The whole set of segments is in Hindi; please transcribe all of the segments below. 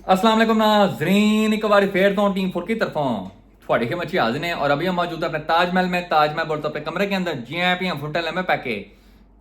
अस्सलाम वालेकुम नाज़रीन, एक बार फिर तो टीम 4 की तरफों थोड़ी के मच्छी हाजिर हैं और अभी हम मौजूद है अपने ताजमहल में। ताजमहल बोलते अपने कमरे के अंदर जी हैं, हम फुटल में पैके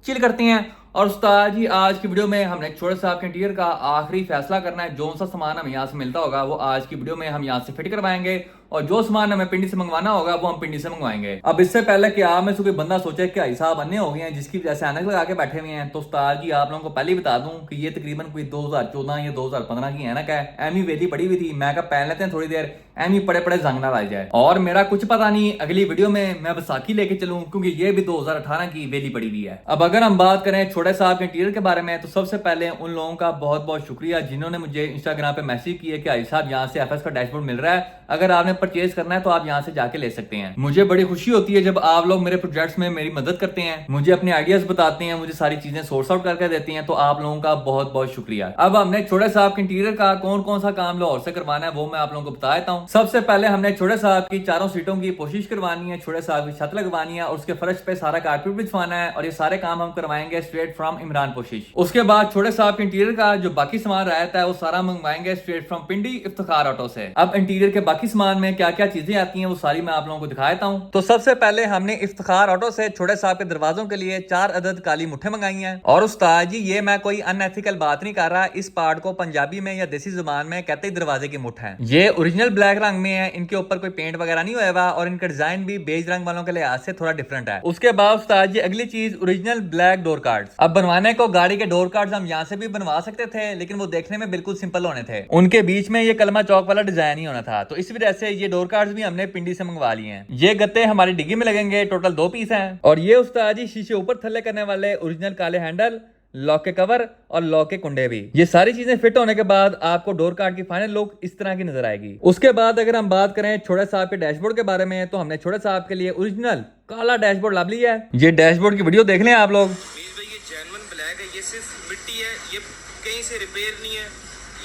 चिल करते हैं। और उस्ताद जी आज की वीडियो में हमने छोटे साहब के इंटीरियर का आखिरी फैसला करना है। जो सा सामान हमें यहाँ से मिलता होगा वो आज की वीडियो में हम यहाँ से फिट करवाएंगे और जो सामान हमें पिंडी से मंगवाना होगा वो हम पिंडी से मंगवाएंगे। अब इससे पहले कि आप में से कोई बंदा सोचे कि भाई साहब अन्य हो गए हैं जिसकी वजह से ऐनक लगा के बैठे हुए हैं, तो उस्ताद जी आप लोगों को पहले ही बता दूं कि ये तकरीबन कोई 2014 या 2015 की ऐनक है। एमी वेली पड़ी हुई थी, मैं कहा पहन लेते हैं थोड़ी देर, एमी पड़े पड़े जंग ना लग जाए। और मेरा कुछ पता नहीं, अगली वीडियो में मैं बैसाखी लेके चलूं क्योंकि ये भी 2018 की वेली पड़ी हुई है। अब अगर हम बात करें छोटे साहब के इंटीरियर के बारे में, तो सबसे पहले उन लोगों का बहुत बहुत शुक्रिया जिन्होंने मुझे इंस्टाग्राम पे मैसेज किया कि भाई साहब यहाँ से एफएस का डैशबोर्ड मिल रहा है, अगर आपने परचेज करना है तो आप यहाँ से जाके ले सकते हैं। मुझे बड़ी खुशी होती है जब आप लोग मेरे प्रोजेक्ट्स में मेरी मदद करते हैं, मुझे अपने आइडियाज बताते हैं, मुझे सारी चीजें सोर्स आउट करके देती हैं, तो आप लोगों का बहुत बहुत शुक्रिया। अब हमने छोटे साहब के इंटीरियर का कौन कौन सा काम लाहौर से करवाना है वो मैं आप लोगों को बता देता हूँ। सबसे पहले हमने छोटे साहब की चारों सीटों की कोशिश करवानी है, छोटे साहब की छत लगवानी है और उसके फर्श पे सारा कारपेट बिछवाना है और ये सारे काम हम करवाएंगे स्ट्रेट फ्रॉम इमरान कोशिश। उसके बाद छोटे साहब के इंटीरियर का जो बाकी सामान रहता है वो सारा मंगवाएंगे straight from Pindi Iftikhar auto से। अब इंटीरियर के बाकी सामान में क्या क्या चीजें आती हैं वो सारी मैं आप लोगों को दिखा देता हूं। तो सबसे पहले हमने इफ्तिखार ऑटो से छोटे साहब के दरवाजों के लिए 4 अदद काली मुठ्ठे मंगाई हैं। और उस्ताद जी ये मैं कोई अनएथिकल बात नहीं कर रहा, इस पार्ट को पंजाबी में या देसी जुबान में कहते ही दरवाजे की मुठ है। ये ओरिजिनल ब्लैक रंग में है, इनके ऊपर कोई पेंट वगैरह नहीं हुआ हुआ और इनका डिजाइन भी बेज रंग वालों के लिहाज से थोड़ा डिफरेंट है। उसके बाद उस्ताद जी अगली चीज ओरिजिनल ब्लैक डोर कार्ड्स। अब बनवाने को गाड़ी के डोर कार्ड्स हम यहाँ से भी बनवा सकते थे लेकिन वो देखने में बिल्कुल सिंपल होने थे, उनके बीच में ये कलमा चौक वाला डिजाइन ही होना था, तो इस वजह से ये डोर कार्ड्स भी हमने पिंडी से मंगवा लिए हैं। ये गत्ते हमारी डिग्गी में लगेंगे, टोटल 2 पीस हैं। और ये उस्ताद जी शीशे ऊपर थल्ले करने वाले ओरिजिनल काले हैंडल, लॉक के कवर और लॉक के कुंडे भी। ये सारी चीजें फिट होने के बाद आपको डोर कार्ड की फाइनल लुक इस तरह की नजर आएगी। उसके बाद अगर हम बात करें छोटे साहब के डैशबोर्ड के बारे में, तो हमने छोटे साहब के लिए ओरिजिनल काला डैशबोर्ड ला लिया है। ये डैशबोर्ड की वीडियो देख लें आप लोग। ये जेन्युइन ब्लैक है, ये सिर्फ मिट्टी है, ये कहीं से रिपेयर नहीं है,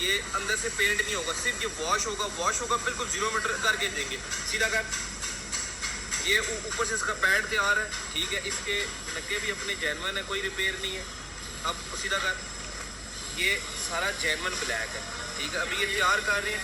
ये अंदर से पेंट नहीं होगा, सिर्फ ये वॉश होगा बिल्कुल 0 मीटर करके देंगे सीधा कर। ये ऊपर से इसका पैड तैयार है, ठीक है, इसके नक्के भी अपने जेन्युइन है, कोई रिपेयर नहीं है। अब सीधा कर, ये सारा जेन्युइन ब्लैक है, ठीक है। अभी ये तैयार कर रहे हैं,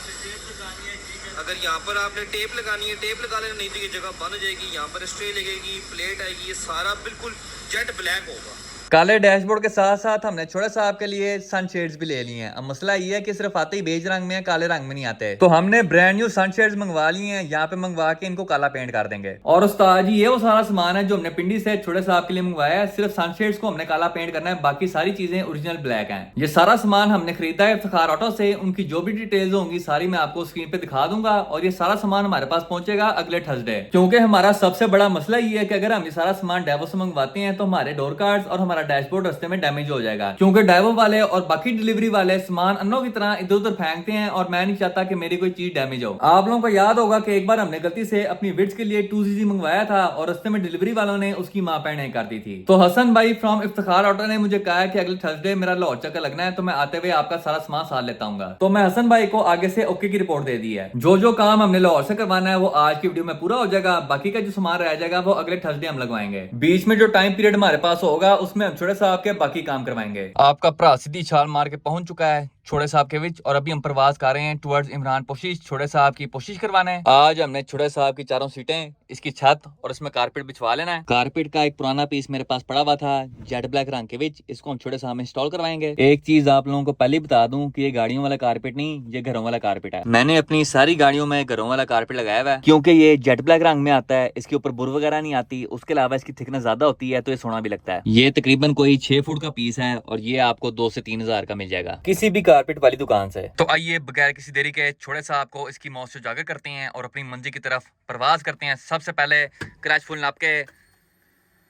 अगर यहाँ पर आपने टेप लगानी है टेप लगा लेना, नहीं तो ये जगह बन जाएगी, यहाँ पर स्ट्रे लगेगी, प्लेट आएगी, ये सारा बिल्कुल जेट ब्लैक होगा। काले डैशबोर्ड के साथ साथ हमने छोटे साहब के लिए सनशेड्स भी ले लिए हैं। अब मसला ये है कि सिर्फ आते ही बेज रंग में है, काले रंग में नहीं आते, तो हमने ब्रांड न्यू सनशेड्स मंगवा लिए हैं, यहाँ पे मंगवा के इनको काला पेंट कर देंगे। और उस्ताद जी ये वो सारा सामान है जो हमने पिंडी से छोटे साहब के लिए मंगवाया है, सिर्फ सनशेड्स को हमने काला पेंट करना है, बाकी सारी चीजें ओरिजिनल ब्लैक है। ये सारा सामान हमने खरीदा है इफ्तिखार ऑटो से, उनकी जो भी डिटेल्स होंगी सारी मैं आपको स्क्रीन पे दिखा दूंगा और ये सारा सामान हमारे पास पहुंचेगा अगले थर्सडे। क्योंकि हमारा सबसे बड़ा मसला ये है कि अगर हम ये सारा सामान डेवो से मंगवाते हैं तो हमारे डोर कार्ड्स और हमारा डैशबोर्ड रस्ते में डैमेज हो जाएगा, क्योंकि डाइवो वाले और बाकी डिलीवरी वाले सामान अन्नों की तरह इधर उधर फेंकते हैं और मैं नहीं चाहता कि मेरी कोई चीज डैमेज हो। आप लोगों को याद होगा कि एक बार हमने गलती से अपनी विड्स के लिए 2cc मंगवाया था और रास्ते में डिलीवरी वालों ने उसकी मां पैड नहीं कर दी थी। तो हसन भाई फ्रॉम इफ्तिखार ऑटो ने मुझे कहा कि अगले थर्सडे मेरा लाहौर चक्कर लगना है, तो मैं आते हुए आपका सारा सामान साथ लेता हूँ। तो मैं हसन भाई को आगे से ओके की रिपोर्ट दे दी है। जो काम हमने लाहौर से करवाना है वो आज की वीडियो में पूरा हो जाएगा, बाकी का जो सामान रह जाएगा वो अगले थर्सडे हम लगवाएंगे। बीच में जो टाइम पीरियड हमारे पास होगा उसमें हम छोटे साहब के बाकी काम करवाएंगे। आपका भरा सीधी छाल मार के पहुंच चुका है छोटे साहब के विच और अभी हम प्रवास कर रहे हैं टुवर्ड्स इमरान पोशीश, छोटे साहब की कोशिश करवाना है। आज हमने छोटे साहब की चारों सीटें, इसकी छत और इसमें कारपेट बिछवा लेना है। कारपेट का एक पुराना पीस मेरे पास पड़ा हुआ था जेट ब्लैक रंग के विच, इसको हम छोटे साहब में इंस्टॉल करवाएंगे। एक चीज आप लोगों को पहले बता दूं कि ये गाड़ियों वाला कारपेट नहीं, ये घरों वाला कारपेट है। मैंने अपनी सारी गाड़ियों में घरों वाला कारपेट लगाया हुआ है क्योंकि ये जेट ब्लैक रंग में आता है, इसके ऊपर बुर वगैरह नहीं आती, उसके अलावा इसकी थिकनेस ज्यादा होती है तो ये सोना भी लगता है। ये तकरीबन कोई 6 फुट का पीस है और ये आपको 2 से 3 हजार का मिल जाएगा किसी भी कारपेट वाली दुकान से। तो आइए बगैर किसी देरी के छोटे साहब को इसकी मौत से उजागर करते हैं और अपनी मंजिल की तरफ प्रवास करते हैं। सबसे पहले क्रैच फुल नाप के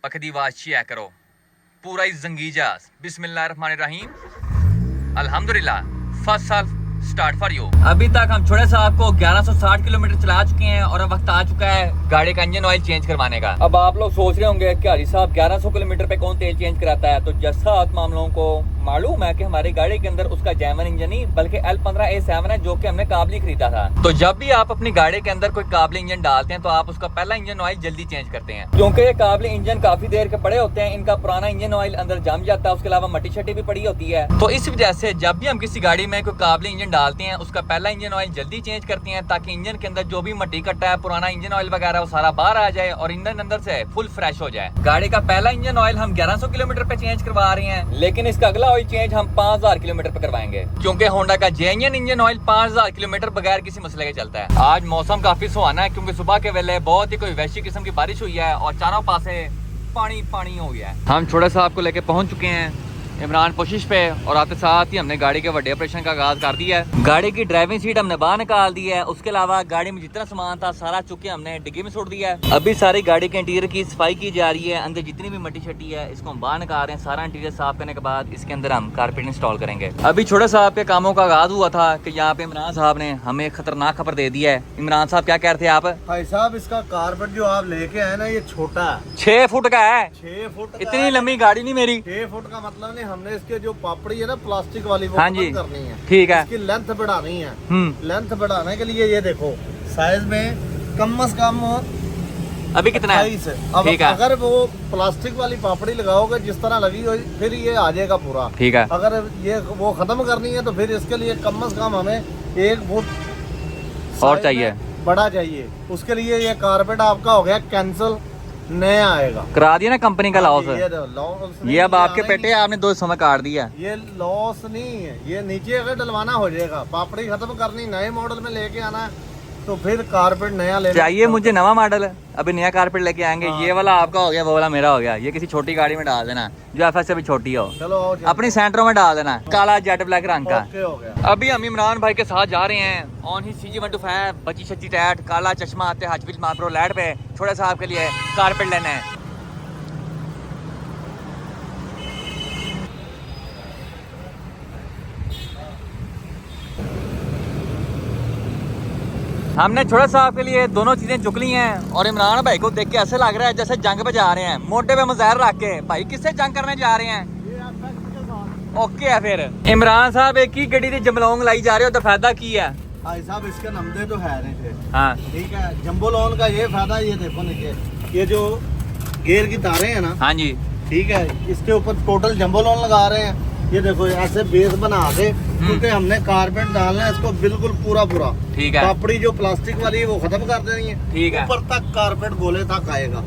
पखदी वाशिया करो पूरा ही जंगीजास बिस्मिल्लाहिर्रहमानिर्रहीम अल्हम्दुलिल्लाह फर्स्ट साल स्टार्ट फॉर यू। अभी तक हम छोटे साहब को 1160 किलोमीटर चला चुके हैं और अब वक्त आ चुका है गाड़ी का इंजन ऑयल चेंज करवाने का। अब आप लोग सोच रहे होंगे कि हाजी साहब 1100 किलोमीटर पे कौन तेल चेंज कराता है, तो जैसा आप हम लोगों को मालूम है कि हमारी गाड़ी के अंदर उसका जैमन इंजन नहीं बल्कि L15A7 है जो कि हमने काबली खरीदा था। तो जब भी आप अपनी गाड़ी के अंदर कोई काबली इंजन डालते हैं तो आप उसका पहला इंजन ऑयल जल्दी चेंज करते हैं, क्योंकि ये काबली इंजन काफी देर के पड़े होते हैं, इनका पुराना इंजन ऑयल अंदर जम जाता है, उसके अलावा मट्टी शट्टी भी पड़ी होती है। तो इस वजह से जब भी हम किसी गाड़ी में कोई काबली इंजन डालते हैं उसका पहला इंजन ऑयल जल्दी चेंज करते हैं, ताकि इंजन के अंदर जो भी मट्टी कट्टा है, पुराना इंजन ऑयल वगैरह वो सारा बाहर आ जाए और इंजन अंदर से फुल फ्रेश हो जाए। गाड़ी का पहला इंजन ऑयल हम 1100 किलोमीटर पे चेंज करवा रहे हैं, लेकिन इसका अगला ऑयल चेंज हम 5000 किलोमीटर पे करवाएंगे, क्योंकि होंडा का जेन्युइन इंजन ऑयल 5000 किलोमीटर बगैर किसी मसले के चलता है। आज मौसम काफी सुहाना है, क्योंकि सुबह के वेले बहुत ही कोई वैसी किस्म की बारिश हुई है और चारों पासे पानी पानी हो गया है। हम छोटे साहब को लेके पहुंच चुके हैं इमरान पोशिश पे, और आते साथ ही हमने गाड़ी के बड़े ऑपरेशन का आगाज कर दिया है। गाड़ी की ड्राइविंग सीट हमने बाहर निकाल दी है, उसके अलावा गाड़ी में जितना सामान था सारा चुक के हमने डिग्गी में छोड़ दिया है। अभी सारी गाड़ी के इंटीरियर की सफाई की जा रही है, अंदर जितनी भी मट्टी शट्टी है इसको हम बाहर निकाल रहे हैं। सारा इंटीरियर साफ करने के बाद इसके अंदर हम कारपेट इंस्टॉल करेंगे। अभी छोटे साहब के कामों का आगाज हुआ था कि यहाँ पे इमरान साहब ने हमें एक खतरनाक खबर दे दी है। इमरान साहब क्या कह रहे थे आप? भाई साहब इसका कारपेट जो आप लेके आए ना ये छोटा है, 6 फुट का है। 6 फुट का इतनी है। लंबी गाड़ी नहीं मेरी। 6 फुट का मतलब नहीं, हमने इसके जो पापड़ी है ना प्लास्टिक वाली वो हाँ खत्म जी, करनी है। ठीक है। इसकी लेंथ बढ़ानी है। लेंथ बढ़ाने के लिए ये देखो साइज में कम से कम अभी कितना है? 28 है। अब ठीक है। अगर वो प्लास्टिक वाली पापड़ी लगाओगे जिस तरह लगी हुई फिर ये आ जाएगा पूरा। ठीक है। अगर ये वो खत्म करनी है तो फिर इसके लिए कम से कम हमें 1 फुट और size चाहिए, में बड़ा चाहिए। उसके लिए ये कारपेट आपका हो गया कैंसिल, नया आएगा। करा दिया ना कंपनी का लॉस। लॉस नहीं, ये अब आपके आना पेटे ही- आपने 2 समय काट दिया। ये लॉस नहीं है, ये नीचे अगर डलवाना हो जाएगा। पापड़ी खत्म करनी, नए मॉडल में लेके आना है तो फिर कारपेट नया लेना चाहिए मुझे नवा मॉडल, अभी नया कारपेट लेके आएंगे। हाँ। ये वाला आपका हो गया, वो वाला मेरा हो गया। ये किसी छोटी गाड़ी में डाल देना जो एफएस से भी छोटी हो, चलो आओ चलो। अपनी सेंटरों में डाल देना, काला जेट ब्लैक रंग का। ओके हो गया। अभी हम इमरान भाई के साथ जा रहे हैं ऑन ही CG125 बची छच्ची टैट काला चश्मा आते हजविल माप्रो लैड पे छोटे साहब के लिए कारपेट लेना है। हमने छोटे साहब के लिए दोनों चीजें चुक ली हैं, और इमरान भाई को देख के ऐसे लग रहा है जैसे जंग पे जा रहे हैं, मोटे पे मजहर रख के। भाई किससे जंग करने जा रहे हैं? ओके है फिर। इमरान साहब एक ही गड्डी दी जमलोंग लाई जा रहे हो तो फायदा की है? भाई साहब इसके नमदे तो है नहीं थे। हाँ ठीक है, जंबो लोन का ये फायदा, ये देखो नीचे ये जो गियर की तारें हैं ना, हाँ जी, ठीक है, इसके ऊपर टोटल जंबो लोन लगा रहे हैं। ये देखो ऐसे बेस बना के, क्योंकि हमने कारपेट डालना है इसको बिल्कुल पूरा पूरा। ठीक है। पापड़ी जो प्लास्टिक वाली है वो खत्म कर देनी है। ठीक है। ऊपर तक कारपेट गोले तक आएगा।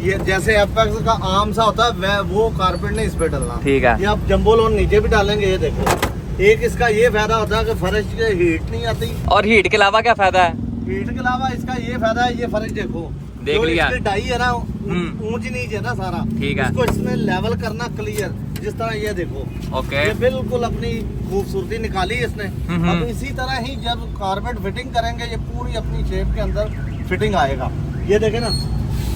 ये जैसे एपेक्स का आम सा होता है वो कारपेट नहीं इस पे डालना। ठीक है। ये आप जंबो लोन नीचे भी डालेंगे। ये देखो एक इसका ये फायदा होता है कि फर्श की हीट नहीं आती। और हीट के अलावा क्या फायदा है? हीट के अलावा इसका ये फायदा है, ये फर्श देखो, देख जो लिया। इसकी डाई है ना ऊंच नीचे है ना सारा, ठीक है। इसको इसमें लेवल करना क्लियर, जिस तरह ये देखो। ओके। ये बिल्कुल अपनी खूबसूरती निकाली है इसने। अब इसी तरह ही जब कारपेट फिटिंग करेंगे ये पूरी अपनी शेप के अंदर फिटिंग आएगा। ये देखे ना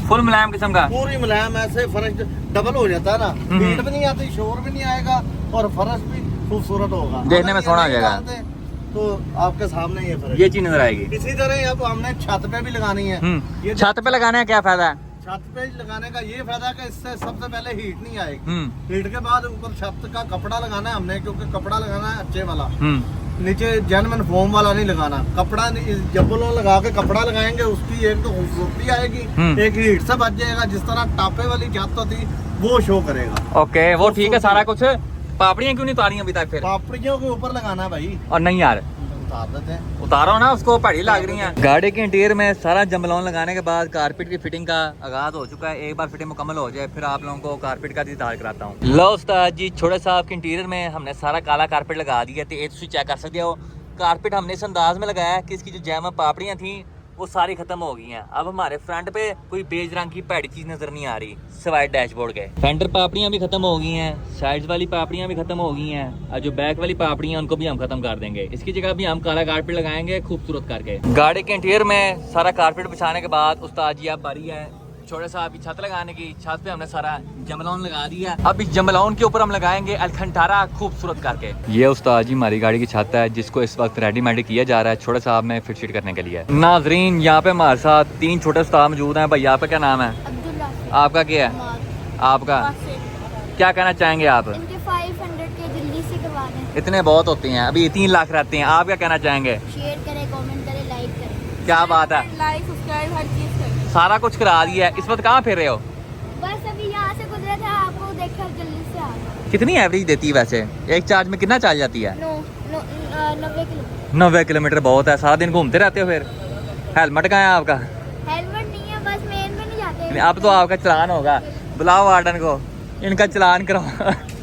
फुल मुलायम किस्म का। पूरी मुलायम, ऐसे फर्श डबल हो जाता है ना, हीट भी नहीं आती, शोर भी नहीं आएगा और फर्श भी खूबसूरत होगा। देखने में अगर ये सोहना नहीं हो जाएगा। डालते तो आपके सामने ये फर्श। ये चीज नजर आएगी। इसी तरह अब हमने छत पे भी लगानी है। ये छत पे लगाने का क्या फायदा है? छत पे लगाने का ये फायदा है कि इससे सबसे पहले हीट नहीं आएगी। हीट के बाद ऊपर छत का कपड़ा लगाना है हमने, क्योंकि कपड़ा लगाना है अच्छे वाला, नीचे जेनमन फोम वाला नहीं लगाना। कपड़ा जब्बलों लगा के कपड़ा लगाएंगे, उसकी एक तो खूबसूरती आएगी, एक हीट से बच जाएगा। जिस तरह टापे वाली छत होती वो शो करेगा। ओके, वो ठीक है सारा कुछ। पापड़ियाँ क्यों नहीं उतारी अभी तक फिर? पापड़ियों के ऊपर लगाना है भाई। और नहीं यार उतार देते हैं। उतारो ना उसको, पहाड़ी लग रही है। गाड़ी के इंटीरियर में सारा जमलोन लगाने के बाद कारपेट की फिटिंग का आगाज हो चुका है। एक बार फिटिंग मुकम्मल हो जाए फिर आप लोगों को कारपेट का दिदार कराता हूँ। लो उस्ताद जी, छोटे साहब के इंटीरियर में हमने सारा काला कारपेट लगा दिया। तो ये तुम चेक कर सकते हो, कारपेट हमने इस अंदाज में लगाया कि इसकी जो जैम पापड़ियाँ थी वो सारी खत्म हो गई हैं। अब हमारे फ्रंट पे कोई बेज रंग की पैड़ी चीज नजर नहीं आ रही सिवाय डैशबोर्ड के। फ्रंटर पापड़ियाँ भी खत्म हो गई हैं, साइड्स वाली पापड़ियाँ भी खत्म हो गई हैं, और जो बैक वाली पापड़ियाँ उनको भी हम खत्म कर देंगे। इसकी जगह भी हम काला कारपेट लगाएंगे खूबसूरत करके। गाड़ी के इंटीरियर में सारा कारपेट बिछाने के बाद उस्ताद जी अब बारी है छोटे साहब की छत लगाने की। छत पे हमने सारा जमलोन लगा दिया। अब इस जमलोन के ऊपर हम लगाएंगे अलखंटारा खूबसूरत करके। ये उस्ताद जी हमारी गाड़ी की छत है जिसको इस वक्त रेडीमेड किया जा रहा है छोटे साहब में फिट शीट करने के लिए। नाजरीन, यहाँ पे हमारे साथ 3 छोटे उस्ताद मौजूद हैं। भैया आपका क्या नाम है? अब्दुल्ला। आपका क्या है? आपका क्या कहना चाहेंगे आप? इनके 500 के इतने बहुत होते हैं, अभी 3 लाख रहते हैं। आप क्या कहना चाहेंगे? शेयर करें, कमेंट करें, लाइक करें। क्या बात है, लाइक सब्सक्राइब हर चीज़ करें। सारा कुछ करा दिया है। इस वक्त कहाँ फिर रहे हो? बस अभी यहाँ से गुजरे थे, आपको देखकर जल्दी से आ गए। कितनी एवरेज देती है वैसे? एक चार्ज में कितना चार्ज जाती है? 90 किलोमीटर। 90 किलोमीटर बहुत है। सारा दिन घूमते रहते हो फिर? हेलमेट कहाँ है आपका? हेलमेट नहीं है, बस मेन में नहीं जाते। अब तो आपका चलान होगा, बुलाओ वार्डन को, इनका चलान करो।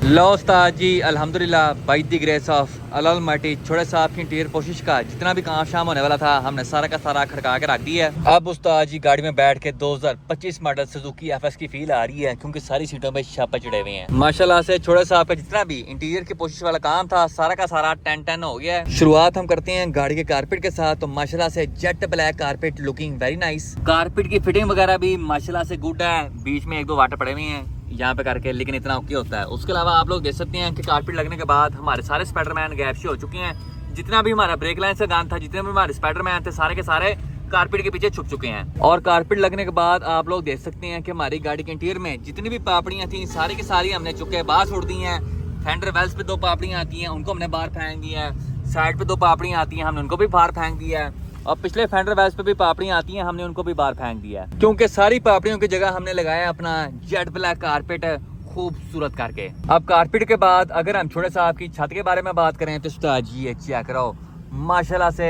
लो उस्ताद जी, अल्हम्दुलिल्लाह by the grace of Allah Almighty छोटे साहब की इंटीरियर कोशिश का जितना भी काम शाम होने वाला था हमने सारा का सारा खड़का के रख दिया है। अब उस्ताद जी गाड़ी में बैठ के 2025 मॉडल सुजुकी एफएस की फील आ रही है, क्योंकि सारी सीटों पे छापे चढ़े हुए हैं माशाल्लाह से। छोटे साहब का जितना भी इंटीरियर की कोशिश वाला काम था सारा का सारा 10-10 हो गया है। शुरुआत हम करते हैं गाड़ी के कारपेट के साथ। तो माशाल्लाह से jet black carpet looking very nice. Carpet की फिटिंग वगैरह भी माशाल्लाह से गुड है। बीच में 1-2 वाटर पड़े हुए हैं यहाँ पे करके, लेकिन इतना ओके होता है। उसके अलावा आप लोग देख सकते हैं कि कारपेट लगने के बाद हमारे सारे स्पाइडरमैन गैप्सी हो चुके हैं। जितना भी हमारा ब्रेक लाइन से गान था, जितने भी हमारे स्पाइडरमैन थे, सारे के सारे कारपेट के पीछे छुप चुके हैं। और कारपेट लगने के बाद आप लोग देख सकते हैं कि हमारी गाड़ी के इंटीरियर में जितनी भी पापड़ियाँ थी सारी की सारी हमने चुके बाहर छोड़ दी हैं। फेंडर वेल्स पे 2 पापड़ियाँ आती हैं, उनको हमने बाहर फेंक दिया है। साइड पे 2 पापड़ियाँ आती हैं, हमने उनको भी बाहर फेंक दिया है। और पिछले फेंडर वेल्स पे भी पापड़ियाँ आती हैं, हमने उनको भी बाहर फेंक दिया है, क्योंकि सारी पापड़ियों की जगह हमने लगाया अपना जेट ब्लैक कारपेट खूबसूरत करके। अब कारपेट के बाद अगर हम छोटे साहब की छत के बारे में बात करें तो उस्ताद जी ये चेक करो, माशाल्लाह से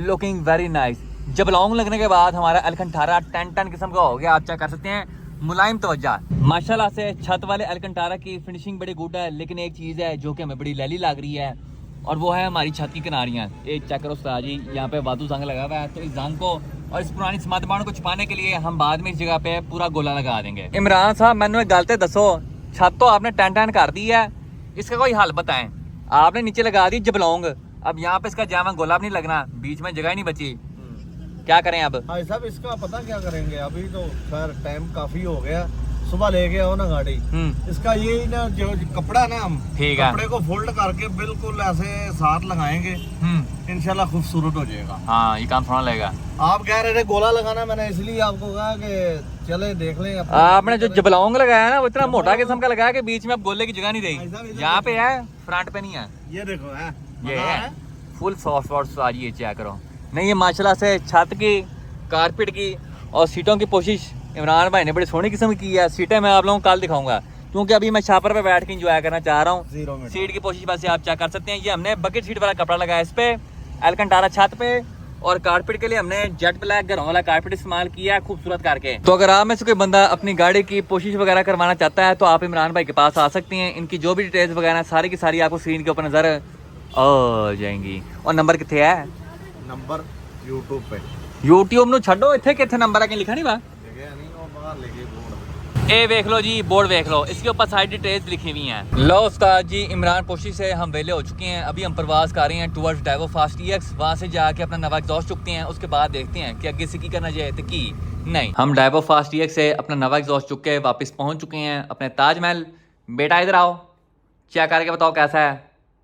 लुकिंग वेरी नाइस। जब लॉन्ग लगने के बाद हमारा अलकंठारा 10-10 किस्म का हो गया। आप चेक कर सकते हैं, मुलायम तवज्जा माशाल्लाह से। छत वाले अलकंठारा की फिनिशिंग बड़ी गुड है, लेकिन एक चीज़ है जो कि हमें बड़ी लैली लग रही है, और वो है हमारी छत की किनारियाँ। एक चेक करो उस्ताद जी, यहाँ पे वादू जंग लगा हुआ है, तो इस जंग को और इस पुरानी समातबाण को छुपाने के लिए हम बाद में इस जगह पे पूरा गोला लगा देंगे। इमरान साहब मैंने एक गलते दसो, छत तो आपने 10-10 कर दी है, इसका कोई हल बताएं। आपने नीचे लगा दी जबलोंग, अब यहाँ पे इसका जामा गोला नहीं लगना, बीच में जगह ही नहीं बची, क्या करें अब? भाई साहब इसका पता क्या करेंगे, अभी तो खैर टाइम काफी हो गया, सुबह लेके आओ ना गाड़ी। इसका यही ना जो कपड़ा ना हम ठीक है, कपड़े को फोल्ड करके बिल्कुल ऐसे साथ लगाएंगे, इंशाल्लाह खूबसूरत हो जाएगा। हाँ ये काम थोड़ा लगेगा। आप कह रहे थे गोला लगाना, मैंने इसलिए आपको कहा कि चले देख लें। आपने जो जबलोंग लगाया ना वो इतना मोटा किस्म का लगाया कि बीच में अब गोले की जगह नहीं रही। यहाँ पे है, फ्रंट पे नहीं है। ये देखो है, ये है फुल सॉफ्ट सॉफ्ट। आज ये चेक करो, नहीं ये माशाल्लाह से छत की, कारपेट की और सीटों की कोशिश इमरान भाई ने बड़ी सोहनी किस्म की है। सीटें मैं आप लोगों को कल दिखाऊंगा, क्योंकि अभी मैं छापर पे बैठ के एंजॉय करना चाह रहा हूँ। सीट की कोशिश वैसे आप चेक कर सकते हैं। ये हमने बकेट सीट वाला कपड़ा लगाया इस पे, अलकंटारा छत पे, और कारपेट के लिए हमने जेट ब्लैक घरों वाला कारपेट इस्तेमाल किया है खूबसूरत करके। तो अगर आप में से कोई बंदा अपनी गाड़ी की कोशिश वगैरह करवाना चाहता है तो आप इमरान भाई के पास आ सकते हैं। इनकी जो भी डिटेल्स वगैरह सारी की सारी आपको स्क्रीन के ऊपर नजर आ जाएंगी। और नंबर कितने है? नंबर यूट्यूब पे, यूट्यूब नु छो, इतने कितने नंबर है लिखा नहीं बा? ए देख लो जी, बोर्ड देख लो, इसके ऊपर सारी डिटेल्स लिखी हुई हैं। लो उस्ताद जी, इमरान पोशी से हम वेले हो चुके हैं। अभी हम प्रवास कर रहे हैं टुवर्ड्स डाइवो फास्ट EX। वहाँ से जाके अपना नवा एग्जॉस्ट चुकते हैं, उसके बाद देखते हैं कि आगे से की करना चाहिए तो की नहीं। हम डाइवो फास्ट EX से अपना नवा एग्जॉस्ट चुक के वापस पहुँच चुके हैं अपने ताजमहल। बेटा इधर आओ, चेक करके बताओ कैसा है।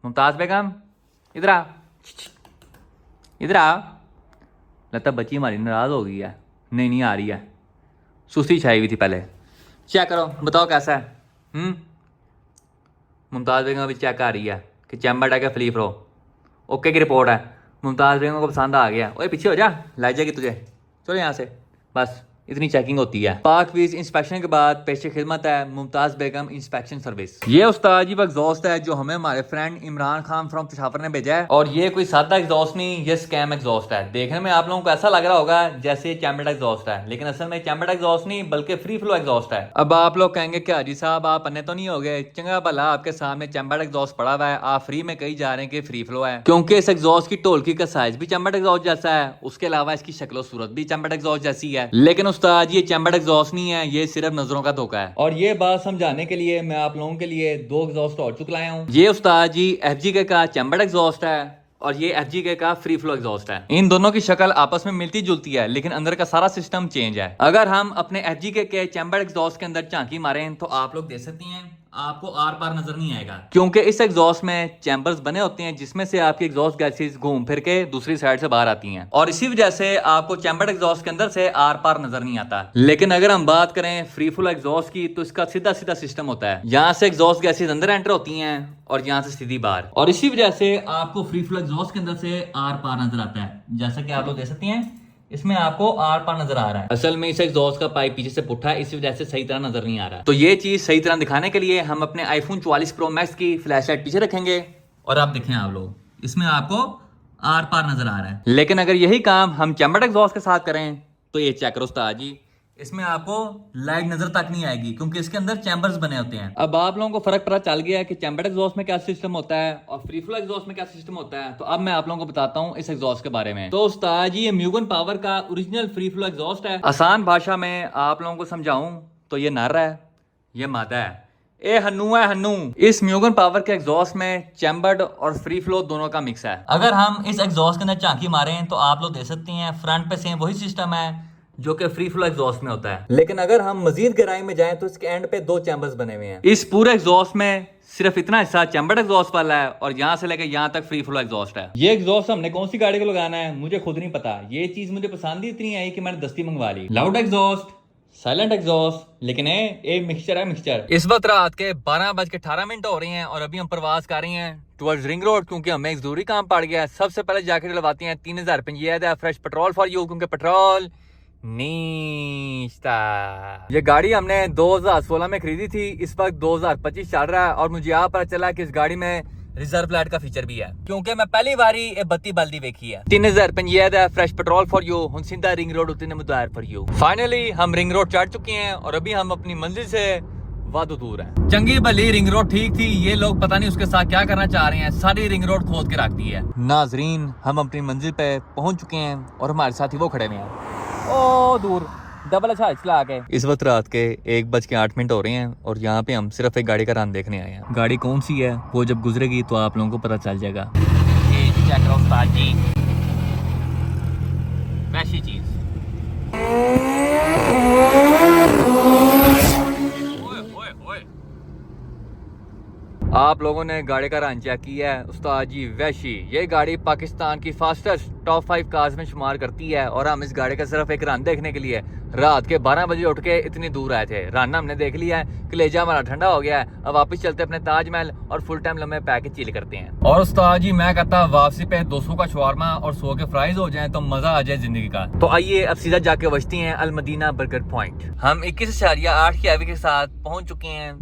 मुमताज़ बेगम इधर आ, इधर आ। लगता बच्ची हमारी नाराज़ हो गई है, नहीं आ रही है, सुस्ती छाई हुई थी पहले। चेक करो, बताओ कैसा है। मुमताज़ बेगम अभी चेक कर रही है कि चैम्बर है क्या फ्ली फ्रो, ओके की रिपोर्ट है। मुमताज़ बेगम को पसंद आ गया। ओए पीछे हो जा, लाई जाएगी तुझे, चलो यहाँ से। बस इतनी चेकिंग होती है। पाक वीज इंस्पेक्शन के बाद पेशे खिदमत है मुमताज़ बेगम इंस्पेक्शन सर्विस। ये उस्ताद जी एग्जॉस्ट है जो हमें हमारे फ्रेंड इमरान खान फ्रॉम पेशावर ने भेजा है, और ये कोई सादा एग्जॉस्ट नहीं, ये स्कैम एग्जॉस्ट है। देखने में आप लोगों को ऐसा लग रहा होगा जैसे ये चैम्बर्ड एग्जॉस्ट है, लेकिन असल में चैम्बर्ड एग्जॉस्ट नहीं बल्कि फ्री फ्लो एग्जॉस्ट है। अब आप लोग कहेंगे क्या जी साहब आप अन्य तो नहीं हो गए, चंगा भला आपके सामने चैम्बर्ड एग्जॉस्ट पड़ा हुआ है, आप फ्री में कही जा रहे हैं कि फ्री फ्लो है, क्योंकि इस एग्जॉस्ट की ढोलकी का साइज भी चैम्बर्ड एग्जॉस्ट जैसा है, उसके अलावा इसकी शक्ल सूरत भी चैम्बर्ड एग्जॉस्ट जैसी है। लेकिन उस्ताद ये चैम्बर्ड एग्जॉस्ट नहीं है, ये सिर्फ नजरों का धोखा है। और ये बात समझाने के लिए मैं आप लोगों के लिए 2 एग्जॉस्ट और चुक लाया हूँ। ये उस्ताद जी FG का चैम्बर्ड एग्जॉस्ट है, और ये FG का फ्री फ्लो एग्जॉस्ट है। इन दोनों की शक्ल आपस में मिलती जुलती है, लेकिन अंदर का सारा सिस्टम चेंज है। अगर हम अपने FG के चैम्बर्ड एग्जॉस्ट के अंदर झांकी मारें तो आप लोग देख सकते हैं आपको आर पार नजर नहीं आएगा, क्योंकि इस एग्जॉस्ट में चैम्बर्स बने होते हैं जिसमें से आपकी एग्जॉस्ट गैसेस घूम फिर के दूसरी साइड से बाहर आती हैं, और इसी वजह से आपको चैम्बर्ड एग्जॉस्ट के अंदर से आर पार नजर नहीं आता। लेकिन अगर हम बात करें फ्री फ्लो एग्जॉस्ट की, तो इसका सीधा सीधा सिस्टम होता है, यहाँ से एग्जॉस्ट गैसेस अंदर एंटर होती हैं और यहाँ से सीधी बाहर, और इसी वजह से आपको फ्री फ्लो एग्जॉस्ट के अंदर से आर पार नजर आता है। जैसा कि आप लोग देख सकते हैं इसमें आपको आर पार नजर आ रहा है। असल में इस एग्जॉस्ट का पाइप पीछे से पुट्ठा है, इसी वजह से सही तरह नजर नहीं आ रहा। तो ये चीज सही तरह दिखाने के लिए हम अपने आईफोन 44 प्रो मैक्स की फ्लैश लाइट पीछे रखेंगे और आप देखें आप लोग इसमें आपको आर पार नजर आ रहा है। लेकिन अगर यही काम हम चैम्बर्ड एग्जॉस्ट के साथ करें तो ये चेक करो उस्ताद जी, इसमें आपको लाइट नजर तक नहीं आएगी क्योंकि इसके अंदर चैम्बर्स बने होते हैं। अब आप लोगों को फर्क पता चल गया है कि चैम्बर्ड एग्जॉस्ट में क्या सिस्टम होता है और फ्री फ्लो एग्जॉस्ट में क्या सिस्टम होता है। तो अब मैं आप लोगों को बताता हूँ इस एग्जॉस्ट के बारे में। तो उस्ताद जी, ये म्यूगन पावर का ओरिजिनल फ्री फ्लो एग्जॉस्ट है। आसान भाषा में आप लोगों को समझाऊं तो ये नर है, ये मादा है, ए हन्नू है हन्नू। इस म्यूगन पावर के एग्जॉस्ट में चैम्बर्ड और फ्री फ्लो दोनों का मिक्स है। अगर हम इस एग्जॉस्ट के अंदर झांकी मारें तो आप लोग देख सकते हैं फ्रंट पे सेम वही सिस्टम है जो कि फ्री फ्लो एग्जॉस्ट में होता है। लेकिन अगर हम मजीद गहराई में जाएं तो इसके एंड पे दो चैम्बर्स बने हुए हैं। इस पूरे एग्जॉस्ट में सिर्फ इतना हिस्सा चैम्बर्ड एग्जॉस्ट वाला है और यहाँ से लेकर यहाँ तक फ्री फ्लो एग्जॉस्ट है। ये एग्जॉस्ट हमने कौन सी गाड़ी को लगाना है मुझे खुद नहीं पता, ये चीज मुझे पसंद ही इतनी आई कि मैंने दस्ती मंगवा ली। लाउड एग्जॉस्ट, साइलेंट एग्जॉस्ट, लेकिन ये मिक्सचर है मिक्सचर। इस वक्त रात के 12:18 हो रहे हैं और अभी हम प्रवास कर रहे हैं टुवर्ड्स रिंग रोड, क्योंकि हमें एक जरूरी काम पड़ गया है। सबसे पहले जाके डलवाते हैं 3000 रुपये फ्रेश पेट्रोल फॉर यू, क्योंकि पेट्रोल नीस्ता। ये गाड़ी हमने 2016 में खरीदी थी, इस वक्त 2025 चल रहा है और मुझे यहाँ पता चला कि इस गाड़ी में रिजर्व लाइट का फीचर भी है, क्योंकि मैं पहली बारी ये बत्ती बल्दी देखी है। 3000 रुपये फ्रेश पेट्रोल फॉर यू, हुन सीधा रिंग रोड उतने मुदार फॉर यू। फाइनली हम रिंग रोड चढ़ चुके हैं और अभी हम अपनी मंजिल से वादो दूर है। चंगी भली रिंग रोड ठीक थी, ये लोग पता नहीं उसके साथ क्या करना चाह रहे हैं, सारी रिंग रोड खोद के रख दी है। नाजरीन, हम अपनी मंजिल पे पहुंच चुके हैं और हमारे साथ ही वो खड़े हुए हैं ओ दूर डबल अच्छा चला के। इस वक्त रात के 1:08 हो रहे हैं और यहाँ पे हम सिर्फ एक गाड़ी का रन देखने आए हैं। गाड़ी कौन सी है वो जब गुजरेगी तो आप लोगों को पता चल जाएगा। ये चेक करो उस्ताद जी, वैसी चीज। आप लोगों ने गाड़ी का रन चेक किया है उस्ताद जी, वैशी। ये गाड़ी पाकिस्तान की फास्टेस्ट टॉप 5 कार्स में शुमार करती है और हम इस गाड़ी का सिर्फ एक रन देखने के लिए रात के 12 बजे उठ के इतनी दूर आए थे। रन हमने देख लिया है, कलेजा हमारा ठंडा हो गया है, अब वापस चलते अपने ताजमहल और फुल टाइम लम्बे पैके चिल करते हैं। और उस्ताद जी, मैं कहता वापसी पे 200 का शवारमा और 100 के फ्राइज हो जाए तो मजा आ जाए जिंदगी का। तो आइए अब सीधा जाके बचते हैं अलमदीना बर्गर पॉइंट। हम 21.8 की हैवी के साथ पहुंच चुके हैं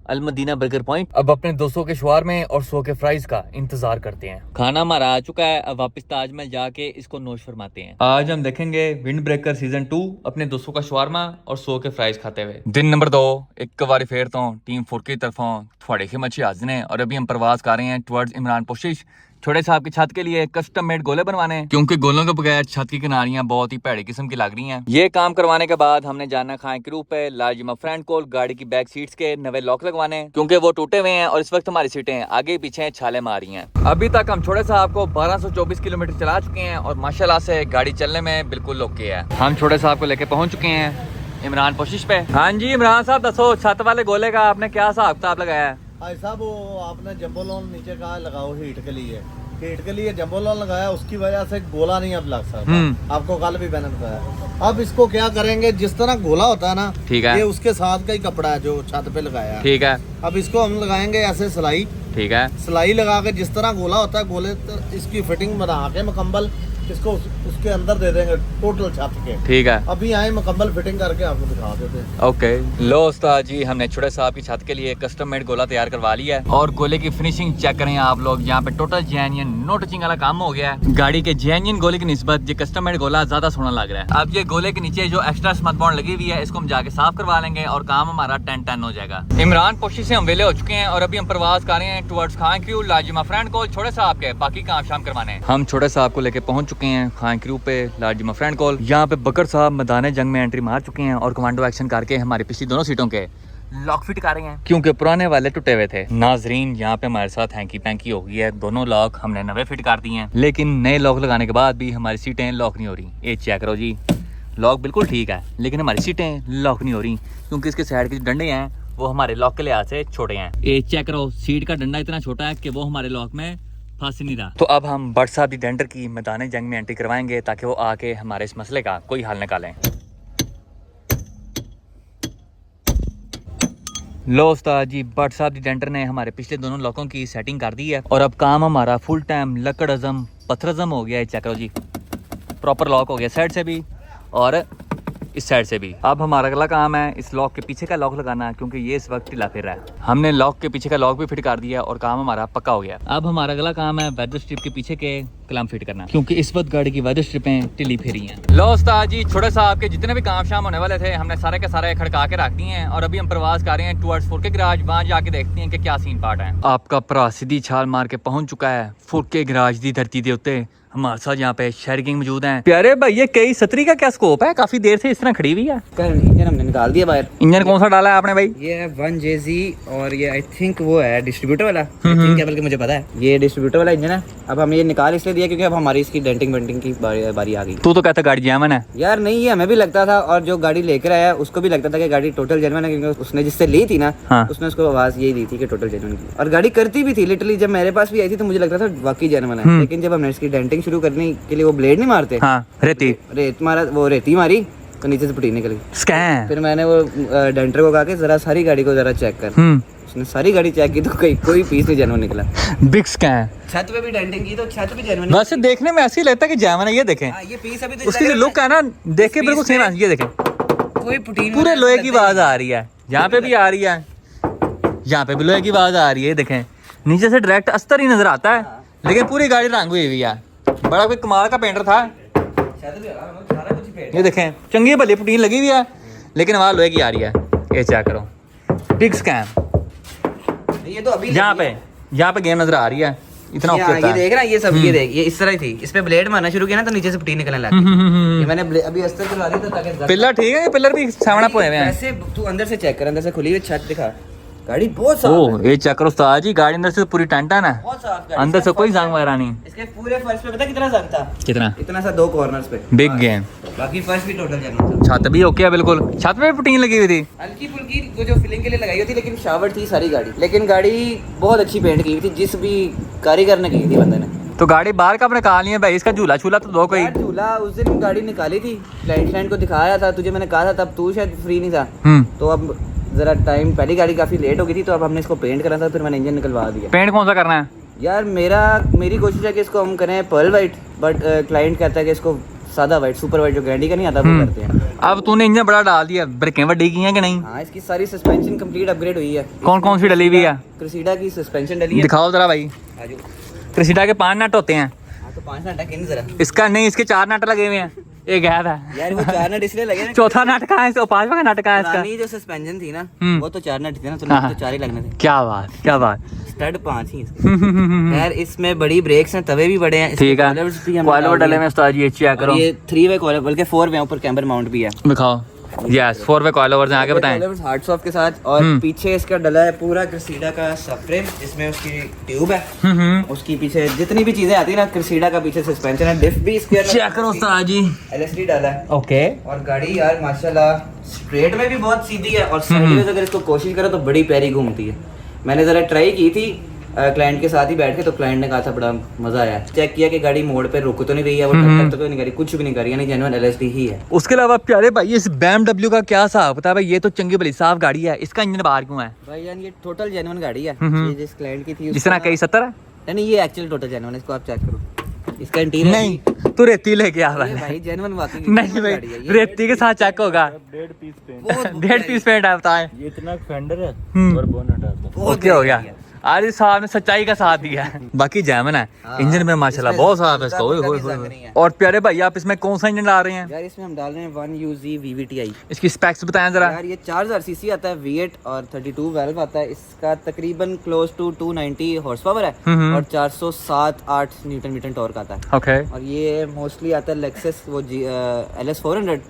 अलमदीना बर्गर पॉइंट। अब अपने 200 के शवारमे और 100 के फ्राइज का इंतजार करते हैं। खाना हमारा आ चुका है, अब वापस ताजमहल जाके इसको नोश फरमाते हैं। आज हम देखेंगे विंड ब्रेकर सीजन 2 अपने 200 का शवारमा और 100 के फ्राइज खाते हुए। दिन नंबर 2 एक बार फेर तो टीम 4 की तरफों थोड़े के मच्छी हाजिर हैं और अभी हम प्रवास कर रहे हैं टुवर्ड्स इमरान पोशिश छोटे साहब की छत के लिए कस्टम मेड गोले बनवाने, क्योंकि गोलों के बगैर छत की किनारियां बहुत ही भैड़ी किस्म की लग रही हैं। ये काम करवाने के बाद हमने जाना खाए के रूप पे लाजिमा फ्रेंड को गाड़ी की बैक सीट्स के नवे लॉक लगवाने, क्योंकि वो टूटे हुए हैं और इस वक्त हमारी सीटें आगे पीछे छाले मार रही हैं। अभी तक हम छोटे साहब को 1224 किलोमीटर चला चुके हैं और माशाल्लाह से गाड़ी चलने में बिल्कुल ओके है। हम छोटे साहब को लेके पहुंच चुके हैं इमरान पोशिश पे। हाँ जी इमरान साहब, दसो छत वाले गोले का आपने क्या हिसाब किताब लगाया है? भाई साहब, वो आपने जंबो लोन नीचे कहा लगाओ हीट के लिए, हीट के लिए जंबो लोन लगाया, उसकी वजह से गोला नहीं अब लग सकता। आपको कल भी मैंने बताया। अब इसको क्या करेंगे, जिस तरह गोला होता है ना, ठीक है, ये उसके साथ का ही कपड़ा है जो छत पे लगाया है। ठीक है, अब इसको हम लगाएंगे ऐसे सिलाई, ठीक है, सिलाई लगा के जिस तरह गोला होता है गोले इसकी फिटिंग बना के मुकम्मल इसको उसके अंदर दे देंगे टोटल छत के। ठीक है, अभी आए मुकम्मल फिटिंग करके आपको दिखा देते हैं। ओके, लो उस्ताद जी, हमने छोटे साहब की छत के लिए कस्टम मेड गोला तैयार करवा लिया है और गोले की फिनिशिंग चेक करें आप लोग। यहाँ पे टोटल जेन्युइन नो टचिंग वाला काम हो गया है। गाड़ी के जेन्युइन गोले की निस्बत ये कस्टम मेड गोला ज्यादा सोना लग रहा है। अब ये गोले के नीचे जो एक्स्ट्रा स्मथ बॉन्ड लगी हुई है इसको हम जाके साफ करवा लेंगे और काम हमारा 10-10 हो जाएगा। इमरान पोशी से हम वेले हो चुके हैं और अभी हम प्रवास कर रहे हैं टुवर्ड्स खान क्रू लाजिमा फ्रेंड को छोटे साहब के बाकी काम शाम करवाने। हम छोटे साहब को लेके पहुंच चुके हैं खान क्रू पे लाजिमा फ्रेंड कॉल। यहाँ पे बकर साहब मैदान जंग में एंट्री मार चुके हैं और कमांडो एक्शन करके हमारी पिछली दोनों सीटों के लॉक फिट कर रहे हैं, क्योंकि पुराने वाले टूटे हुए थे। नाजरीन, यहाँ पे हमारे साथ हैंकी पैंकी हो गई है, दोनों लॉक हमने नवे फिट कर दिए हैं, लेकिन नए लॉक लगाने के बाद भी हमारी सीटें लॉक नहीं हो रही। ये चेक करो जी, लॉक बिल्कुल ठीक है लेकिन हमारी सीटें लॉक नहीं हो रही, क्योंकि इसके साइड के जो डंडे हैं वो हमारे लॉक के लिहाज से छोटे हैं। ये चेक करो, सीट का डंडा इतना छोटा है कि वो हमारे लॉक में फंस नहीं रहा। तो अब हम भट्ट साहब दी डेंटर की मैदान जंग में एंट्री करवाएंगे ताकि वो आके हमारे इस मसले का कोई हल निकालें। लो उस्ताद जी, भट्ट साहब दी डेंटर ने हमारे पिछले दोनों लॉकों की सेटिंग कर दी है और अब काम हमारा फुल टाइम लकड़ अज़म पत्थर अज़म हो गया है। चेक करो जी, प्रॉपर लॉक हो गया साइड से भी और इस साइड से भी। अब हमारा अगला काम है इस लॉक के पीछे का लॉक लगाना, क्योंकि ये इस वक्त ढीला फिर रहा है। हमने लॉक के पीछे का लॉक भी फिट कर दिया और काम हमारा पक्का हो गया। अब हमारा अगला काम है वेदर स्ट्रिप के पीछे के कलम फिट करना, क्योंकि इस वक्त गाड़ी की वेदर स्ट्रिपें ढीली फिरी हैं। लो उस्ताद जी, छोटे साहब के जितने भी काम शाम होने वाले थे हमने सारे के सारे खड़का के रख दिए हैं और अभी हम प्रवास कर रहे हैं टुवर्ड्स फुरके गैराज। वहाँ जाके देखते हैं कि क्या सीन पार्ट है। आपका भरा सीधी छाल मार के पहुंच चुका है फुरके गैराज दी धरती के उत्ते। हमारे साथ यहाँ पे शेयर किंग मौजूद हैं। प्यारे भाई, ये कई 17 का क्या स्कोप है? काफी देर से इस तरह खड़ी हुई है। इंजन हमने निकाल दिया बाहर। इंजन कौन सा डाला है आपने भाई? ये है 1JZ और ये आई थिंक वो है डिस्ट्रीब्यूटर वाला। क्या बल्कि मुझे पता है ये डिस्ट्रीब्यूटर वाला इंजन है। अब हम ये निकाल इसलिए दिया क्योंकि अब हमारी इसकी डेंटिंग वेंटिंग की बारी आ गई। तू तो कहता गाड़ी जैमन है यार। नहीं, ये हमें भी लगता था और जो गाड़ी लेकर आया उसको भी लगता था कि गाड़ी टोटल जेन्युइन है, क्योंकि उसने जिससे ली थी ना उसने उसको आवाज यही दी थी कि टोटल जेन्युइन की, और गाड़ी करती भी थी। लिटरली जब मेरे पास भी आई थी तो मुझे लगता था वाकई जेन्युइन है, लेकिन जब हमने इसकी डेंटिंग शुरू करने के लिए वो ब्लेड नहीं मारते, रेत मारा, वो रेती मारी तो नीचे से पुटी निकल गई। स्कैन। फिर मैंने वो डेंटर को कहा कि जरा सारी गाड़ी को जरा चेक कर। उसने सारी गाड़ी चेक की तो कोई पीस नहीं जेन्युइन निकला। Big scan. छत पे भी डेंटिंग की तो छत भी जेन्युइन। वैसे देखने में ऐसे ही लगता है कि जेन्युइन है। ये देखें, ये पीस अभी तो उसकी जो लुक है ना, देख के बिल्कुल सेम है। ये देखें, कोई पुटी पूरे लोहे की आवाज आ रही है। यहाँ पे भी आ रही है, यहाँ पे भी लोहे की आवाज आ रही है। देखें, नीचे से डायरेक्ट अस्तर ही नजर आता है, लेकिन पूरी गाड़ी रंग हुई हुई है। बड़ा कोई कमाल का पेंटर था। ये देखें, चंगी भली पुटीन लगी हुई है, लेकिन आवाज लोहे की आ रही है। ये चेक करो, बिग स्कैम। ये तो अभी यहाँ पे गेम नजर आ रही है। इतना ये देख रहा है, ये सब ये देख, ये इस तरह ही थी। इस पे ब्लेड मारना शुरू किया ना तो नीचे से पुटी निकलने लगी। ये मैंने अभी अस्तर करवा दी ताकि पिलर ठीक है, पिलर भी सामने पोए हुए हैं। ऐसे तू अंदर से चेक कर, अंदर से खुली हुई छत दिखा, गाड़ी बहुत साफ ओह, ये चेक करो उस्ताद जी, गाड़ी अंदर से पूरी टंटा है ना, बहुत साफ गाड़ी। अंदर से कोई जंग वगैरह नहीं। इसके पूरे फर्श पे पता कितना जंग था? कितना? इतना सा 2 कॉर्नर्स पे। Big game. बाकी फर्श भी टोटल जेन्युइन था। छत भी ओके है बिल्कुल। छत पे भी पुटीन लगी हुई थी, हल्की फुल्की वो जो फिलिंग के लिए लगाई हुई थी, लेकिन शावर थी सारी गाड़ी। लेकिन गाड़ी बहुत अच्छी पेंट की हुई थी, जिस भी कारीगर ने की थी बंदे ने। तो गाड़ी बाहर का अपने कहा लिया भाई, इसका झूला छूला तो दो कोई। झूला उस दिन गाड़ी निकाली थी, क्लाइंट को दिखाया था तुझे, मैंने कहा था तब तू शायद फ्री नहीं था। तो अब जरा टाइम, पहली गाड़ी काफी लेट हो गई थी तो अब हमने इसको पेंट करना था, फिर मैंने इंजन निकलवा दिया। पेंट कौन सा करना है यार? मेरी कोशिश है कि इसको हम करें पर्ल वाइट, बट क्लाइंट कहता है कि इसको सादा वाइट, सुपर वाइट जो गैंडी का नहीं आता वो करते हैं। अब तूने इंजन बड़ा डाल दिया, ब्रेकें बड़ी की हैं कि नहीं? हाँ, इसकी सारी सस्पेंशन कंप्लीट अपग्रेड हुई है। कौन कौन सी डली हुई है? क्रूसीडा की सस्पेंशन डली है। दिखाओ जरा भाई। क्रूसीडा के 5 नट होते हैं। तो 5 नट है जरा। इसका नहीं, इसके 4 नट लगे हुए हैं। एक गैप है यार, वो 4 नट इसलिए लगे ना। चौथा नट कहाँ है? 5वां नट कहाँ है इसका? पुरानी जो सस्पेंशन थी ना, वो तो 4 नट थे ना, तो 4 ही लगने थे। क्या बात, क्या बात। स्टड 5 ही इसके। यार इसमें बड़ी ब्रेक्स हैं, तवे भी बड़े हैं। ठीक है, कॉइलर डले में उस्ताद जी, चेक करो। ये 3 वे कॉइलर, बल्कि 4 वे, ऊपर कैम्बर माउंट भी है। दिखाओ। यस, 4 वे कॉइलर हैं, आगे बताएं। हार्ड सॉफ्ट के साथ, और पीछे इसका डला है पूरा क्रूसीडा का सबफ्रेम, जिसमें उसकी ट्यूब है। उसकी पीछे जितनी भी चीजें आती है ना, क्रूसीडा का पीछे सस्पेंशन है, डिफ भी इसके चेक करो उस्ताद जी। LSD डाला है। ओके। और गाड़ी यार माशाल्लाह स्ट्रेट में भी बहुत सीधी है, और साइडवेज अगर इसको कोशिश करो तो बड़ी प्यारी घूमती है। मैंने जरा ट्राई की थी क्लाइंट के साथ ही बैठ के, तो क्लाइंट ने कहा था बड़ा मजा आया। चेक किया कि गाड़ी मोड़ पे रुक तो नहीं रही है, वो टक तो नहीं कर रही, कुछ भी नहीं कर रही, यानी जेन्युइन LSD ही है। उसके अलावा प्यारे भाई, इस BMW का क्या हिसाब बता भाई? ये तो चंगी भली साफ गाड़ी है, इसका इंजन बाहर क्यों है भाई? यार ये टोटल जेन्युइन गाड़ी है। ये जिस क्लाइंट की थी, जिस तरह कई 70 है। नहीं, ये एक्चुअल टोटल जेन्युइन है, इसको आप चेक करो। इसका इंटीरियर नहीं, तू रेती लेके आ रहा है भाई, जेन्युइन वाकई नहीं भाई, रेती के साथ चेक होगा। 1.5 पीस पेंट है, बताएं। ये इतना फेंडर है और बोनट है। ओके हो गया। आज इस साहब ने सच्चाई का साथ दिया है। बाकी जैमन है, इंजन में माशाल्लाह बहुत साफ है इसका। ओए होए होए। और प्यारे भाई, आप इसमें कौन सा इंजन डाल रहे हैं? यार इसमें हम डाल रहे हैं 1UZ VVTi। इसकी स्पेक्स बताएं जरा। यार ये 4000 सीसी आता है, V8 और 32 वाल्व आता है। इसका तकरीबन क्लोज टू 290 हॉर्स पावर है, और 407-8 न्यूटन मीटर टॉर्क आता है। ओके। और ये मोस्टली आता है लेक्सस, वो LS 400,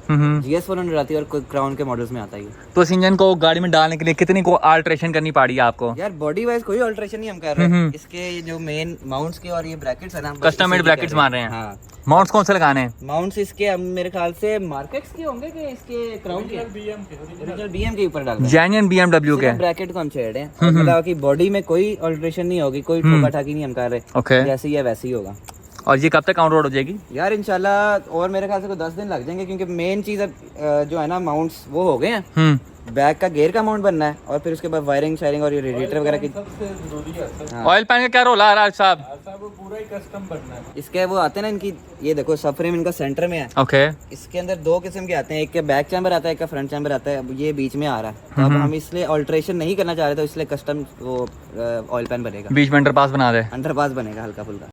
GS 400 आती है, और क्राउन के मॉडल्स में आता है। तो इस इंजन को गाड़ी में डालने के लिए कितनी को अल्टरेशन करनी पड़ी है आपको? यार बॉडी वाइज कोई कोई ऑल्ट्रेशन नहीं हम कर रहे हैं। इसके जो मेन माउंट्स के और ये ब्रैकेट्स है ना, बस कस्टम मेड इसी की ब्रैकेट्स कर रहे मार रहे हैं। हाँ, माउंट्स कौन से लगाने हैं? माउंट्स इसके अब मेरे ख्याल से मार्केट्स के होंगे कि इसके क्राउन के, ओरिजिनल बीएम के ऊपर डाल रहे हैं। जेन्युइन BMW के। ब्रैकेट को हम छेड़ रहे हैं, मतलब कि बॉडी में कोई ऑल्ट्रेशन नहीं होगी, कोई ठोका ठाकी नहीं हम कर रहे। ओके। जैसे ही है वैसे ही होगा और ये कब तक काउंट रोड हो जाएगी? यार इंशाल्लाह, और मेरे ख्याल से कोई 10 दिन लग जाएंगे, क्योंकि मेन चीज़ जो है ना माउंट्स वो हो गए हैं। बैक का गेयर का माउंट बनना है और फिर उसके बाद वायरिंग शायरिंग और ये रेडिएटर वगैरह की। ऑयल पैन का क्या रोल है राज साहब? पूरा ही कस्टम बनना है। इसके वो आते हैं ना इनकी, ये देखो सब फ्रेम इनका सेंटर में है। ओके। इसके अंदर 2 किस्म के आते हैं, एक का बैक चैम्बर आता है, एक का फ्रंट चैम्बर आता है। अब ये बीच में आ रहा है, तो अब हम इसलिए ऑल्ट्रेशन नहीं करना चाह रहे, तो इसलिए कस्टम वो ऑयल पैन बनेगा, बीच में अंडरपास बना दे। अंडरपास बनेगा हल्का फुल्का।